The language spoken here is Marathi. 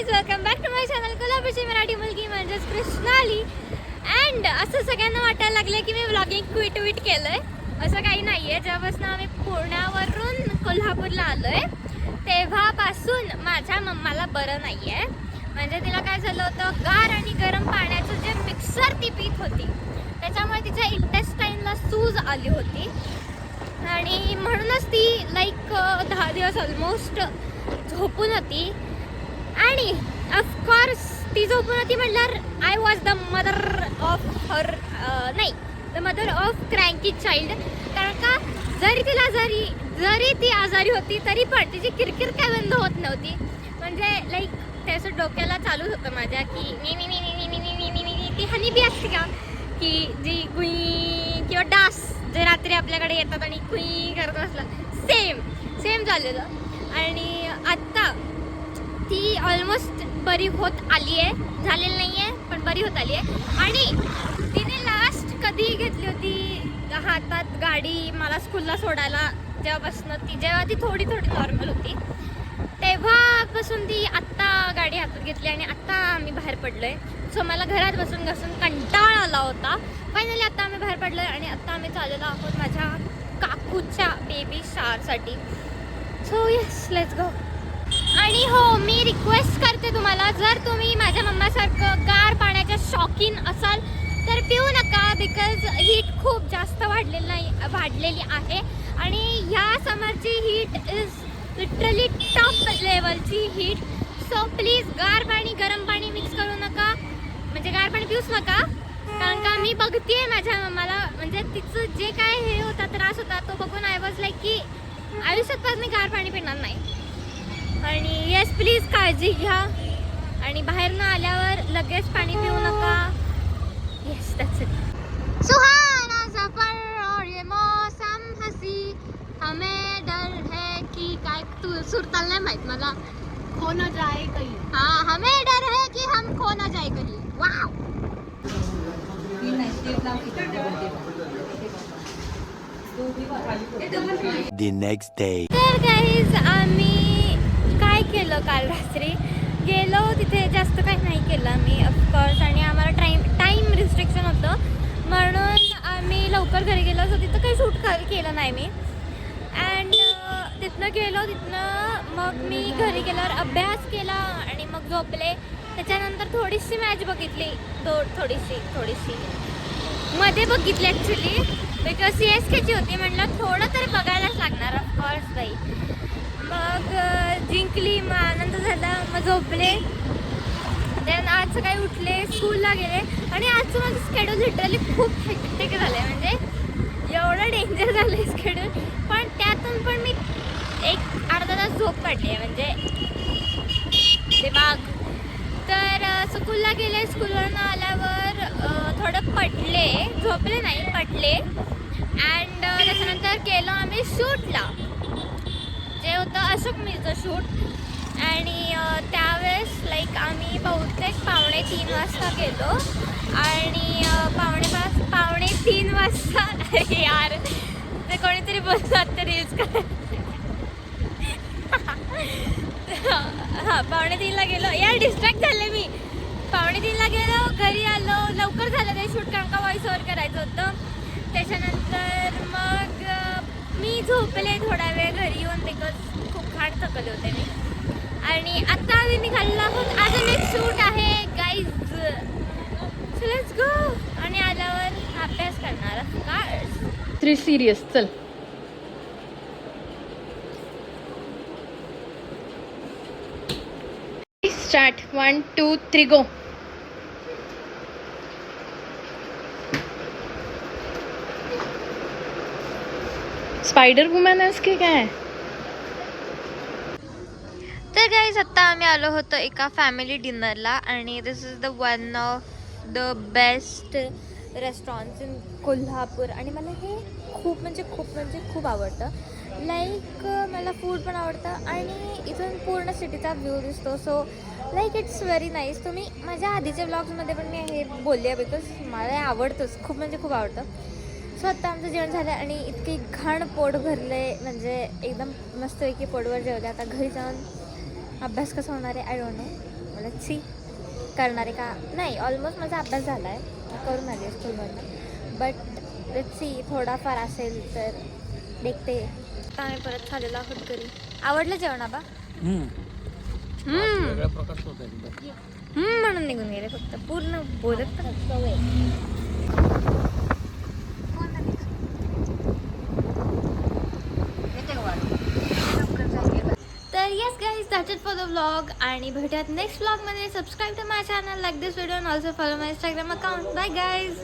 Welcome back to my channel कोल्हापूरची मराठी मुलगी म्हणजेच कृष्णाली. अँड असं सगळ्यांना वाटायला लागलं की मी व्लॉगिंग क्विट केलंय. असं काही नाही आहे. जेव्हापासून आम्ही पुण्यावरून कोल्हापूरला आलोय तेव्हापासून माझ्या मम्माला बरं नाही आहे. म्हणजे तिला काय झालं होतं, गार आणि गरम पाण्याचं जे मिक्सर ती पीत होती त्याच्यामुळे तिच्या इंटेस्टाईनला सूज आली होती आणि म्हणूनच ती लाईक 10 दिवस ऑलमोस्ट झोपून होती. आणि ऑफकोर्स ती झोपून होती म्हटल्यावर I was the mother of her नाही the mother of cranky child. कारण का जरी ती आजारी होती तरी पण तिची किरकिर काय बंद होत नव्हती. म्हणजे लाईक त्याचं डोक्याला चालूच होतं माझ्या की मी ती हनीबी असते का की जी गुई किंवा डास जे रात्री आपल्याकडे येतात आणि गुई करत असला सेम झालेलं. आणि आत्ता ती ऑलमोस्ट बरी होत आली आहे, झालेली नाही आहे पण बरी होत आली आहे. आणि तिने लास्ट कधी घेतली होती हातात गाडी मला स्कूलला सोडायला, जेव्हा ती थोडी नॉर्मल होती तेव्हापासून ती आत्ता गाडी हातात घेतली आणि आत्ता आम्ही बाहेर पडलोय. सो मला घरात बसून कंटाळा आला होता. फायनली आत्ता आम्ही बाहेर पडलोय आणि आत्ता आम्ही चाललेलो आहोत माझ्या काकूच्या बेबी शावरसाठी. So yes, let's go. आणि हो, मी रिक्वेस्ट करते तुम्हाला, जर तुम्ही माझ्या मम्मासारखं गार पाण्याच्या शौकीन असाल तर पिऊ नका. बिकॉज हीट खूप जास्त वाढलेली आहे आणि ह्या समरची हीट इज लिटरली टॉप लेवलची हीट. सो प्लीज गार पाणी गरम पाणी मिक्स करू नका, म्हणजे गार पाणी पिऊच नका. कारण का मी बघतेय माझ्या मम्माला, म्हणजे तिचं जे काय हे होता त्रास होता तो बघून आय वॉज लाईक की आयुष्यात मी गार पाणी पिणार नाही. आणि येस, प्लीज काळजी घ्या आणि बाहेर न आल्यावर लगेच पाणी पिऊ नका. Yes, that's it. सुहाना सफर और ये मौसम हसी, हमें डर है की काय तू सुरताल नाही माहित मला. खो न जाए कहीं. हाँ, हमें डर है कि हम खो न जाए कहीं. वाव. The next day. तर गाईज, आम्ही काय केलं, काल रात्री गेलो तिथे, जास्त काही नाही केलं आम्ही ऑफकोर्स. आणि आम्हाला टाईम रिस्ट्रिक्शन होतं म्हणून आम्ही लवकर घरी गेलो. सो तिथं काही शूट केलं नाही मी. अँड तिथनं मग मी घरी गेल्यावर अभ्यास केला आणि मग झोपले. त्याच्यानंतर थोडीशी मॅच बघितली, थोडीशी मध्ये बघितली ॲक्च्युली, बिकॉज CSKची होती. म्हटलं थोडं तरी बघायलाच लागणार ऑफकोर्स बाई. मग जिंकली, मग आनंद झाला, मग झोपले. देन आज सकाळी उठले, स्कूलला गेले आणि आजचं माझं स्केड्यूल लिटरली खूप हेक्टिक झालं आहे. म्हणजे एवढं डेंजर झालं आहे स्केड्यूल, पण त्यातून पण मी एक अर्धा तास झोप काढली आहे, म्हणजे दिमाग. तर स्कूलला गेले, स्कूलवरून आल्यावर थोडं पडले, झोपले नाही, पडले. अँड त्याच्यानंतर गेलो आम्ही शूटला, जे होतं अशोक मीरचं शूट. आणि त्यावेळेस लाईक आम्ही बहुतेक 2:45 वाजता गेलो आणि 2:45 वाजता यार ते कोणीतरी बोलतात ते रील्स करायला. हां, 2:45ला गेलो. यार डिस्ट्रॅक्ट झाले मी. 2:45ला गेलो, घरी आलो, लवकर झालं ते शूट कारण का व्हॉइस ओव्हर करायचं होतं. त्याच्यानंतर मग मी झोपले थोडा वेळ घरी येऊन, बिकॉज खूप घाट थकले होते मी. आणि आत्ता आम्ही निघालेलो आहोत. अजून एक शूट आहे गाईज, सो लेट्स गो. आणि आल्यावर अभ्यास करणार का 3 सिरियस. चल स्टार्ट. 1 2 3 गो. स्पायडर वुमन आहेस की काय? तर गाईज, आत्ता आम्ही आलो होतो एका फॅमिली डिनरला आणि this is the one of the best restaurants in Kolhapur. आणि मला हे खूप आवडतं. लाईक मला फूड पण आवडतं आणि इथून पूर्ण सिटीचा व्ह्यू दिसतो. So like it's very nice. तुम्ही माझ्या आधीच्या ब्लॉग्समध्ये पण मी हे बोलले आहे, बिकॉज मला हे आवडतंच, खूप आवडतं. सो आत्ता आमचं जेवण झालं आणि इतकी घाण पोट भरले, म्हणजे एकदम मस्तपैकी पोटभर जेवले. आता घरी जाऊन अभ्यास कसा होणार आहे I don't know. Let's see करणारे का नाही. ऑलमोस्ट माझा अभ्यास झाला आहे, करून आली आहे स्कूलमधनं. बट लेट्स सी थोडाफार असेल तर देखते. आता आम्ही परत झालेलो आहोत घरी. आवडलं जेवण आबा? वेगळ्या प्रकारचं होतं एकदम. म्हणून निघून गेले फक्त, पूर्ण बोलत पण सवय. तर yes guys, that's it for the vlog. आणि भेटूयात नेक्स्ट व्लॉगमध्ये. Subscribe to my channel, like this video, and also follow my Instagram account. Bye guys.